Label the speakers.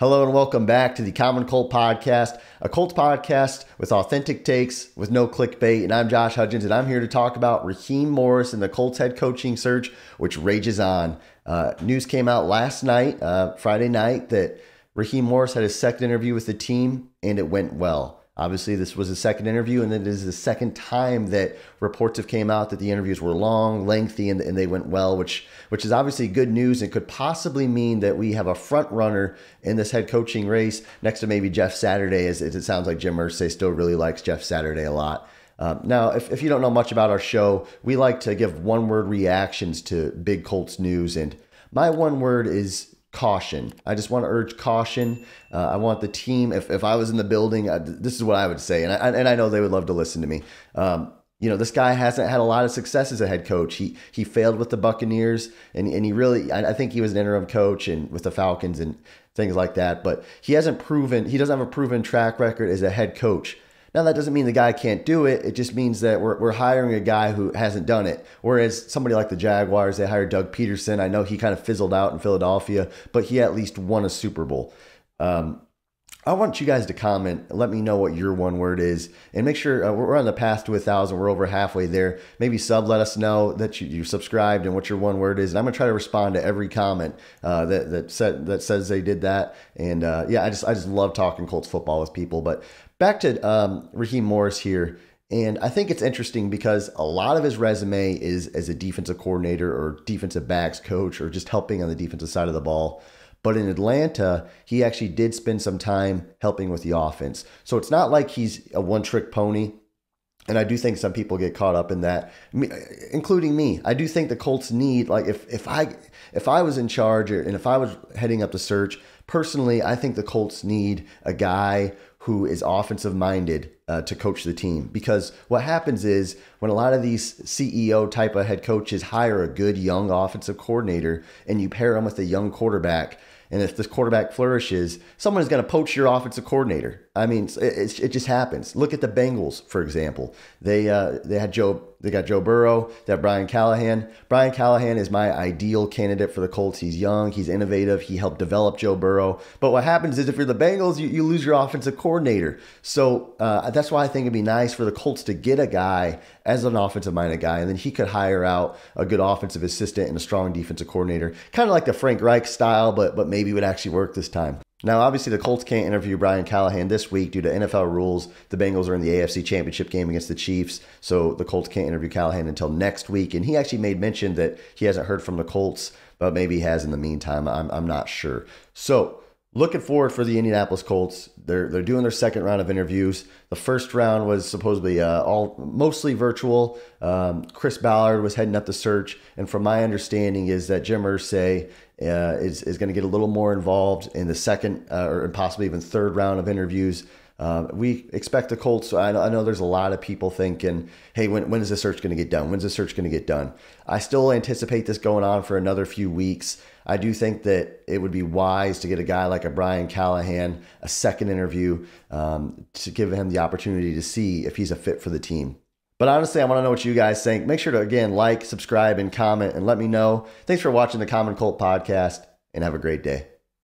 Speaker 1: Hello and welcome back to the Common Colt Podcast, a Colts podcast with authentic takes, with no clickbait. And I'm Josh Hudgens, and I'm here to talk about Raheem Morris and the Colts head coaching search, which rages on. News came out last night, Friday night, that Raheem Morris had his second interview with the team, and it went well. Obviously, this was his second interview, and it is the second time that reports have came out that the interviews were long, lengthy, and they went well, which is obviously good news and could possibly mean that we have a front runner in this head coaching race next to maybe Jeff Saturday, as it sounds like Jim Irsay still really likes Jeff Saturday a lot. Now, if you don't know much about our show, we like to give one-word reactions to big Colts news, and my one word is caution. I just want to urge caution. I want the team, if I was in the building, this is what I would say. And I know they would love to listen to me. This guy hasn't had a lot of success as a head coach. He failed with the Buccaneers, and he really, I think he was an interim coach and with the Falcons and things like that. But he doesn't have a proven track record as a head coach. Now, that doesn't mean the guy can't do it. It just means that we're hiring a guy who hasn't done it. Whereas somebody like the Jaguars, they hired Doug Peterson. I know he kind of fizzled out in Philadelphia, but he at least won a Super Bowl. I want you guys to comment. Let me know what your one word is. And make sure we're on the path to 1,000. We're over halfway there. Maybe let us know that you subscribed and what your one word is. And I'm going to try to respond to every comment that says they did that. And I just love talking Colts football with people. But back to Raheem Morris here. And I think it's interesting because a lot of his resume is as a defensive coordinator or defensive backs coach or just helping on the defensive side of the ball. But in Atlanta, he actually did spend some time helping with the offense. So it's not like he's a one-trick pony. And I do think some people get caught up in that, including me. I do think the Colts need, like, if I was in charge and if I was heading up the search, personally, I think the Colts need a guy who is offensive minded to coach the team. Because what happens is when a lot of these CEO type of head coaches hire a good young offensive coordinator and you pair them with a young quarterback, and if this quarterback flourishes, someone is going to poach your offensive coordinator. I mean, it just happens. Look at the Bengals, for example. They got Joe Burrow. They have Brian Callahan. Brian Callahan is my ideal candidate for the Colts. He's young. He's innovative. He helped develop Joe Burrow. But what happens is if you're the Bengals, you lose your offensive coordinator. So that's why I think it'd be nice for the Colts to get a guy as an offensive-minded guy, and then he could hire out a good offensive assistant and a strong defensive coordinator, kind of like the Frank Reich style, but maybe would actually work this time. Now, obviously, the Colts can't interview Brian Callahan this week due to NFL rules. The Bengals are in the AFC Championship game against the Chiefs, so the Colts can't interview Callahan until next week. And he actually made mention that he hasn't heard from the Colts, but maybe he has in the meantime. I'm not sure. So, looking forward for the Indianapolis Colts. They're doing their second round of interviews. The first round was supposedly mostly virtual. Chris Ballard was heading up the search, and from my understanding is that Jim Irsay is going to get a little more involved in the second or possibly even third round of interviews. We expect the Colts. I know there's a lot of people thinking, hey, when is the search going to get done? When's the search going to get done? I still anticipate this going on for another few weeks. I do think that it would be wise to get a guy like a Brian Callahan a second interview to give him the opportunity to see if he's a fit for the team. But honestly, I want to know what you guys think. Make sure to, again, like, subscribe, and comment, and let me know. Thanks for watching the Common Colt Podcast, and have a great day.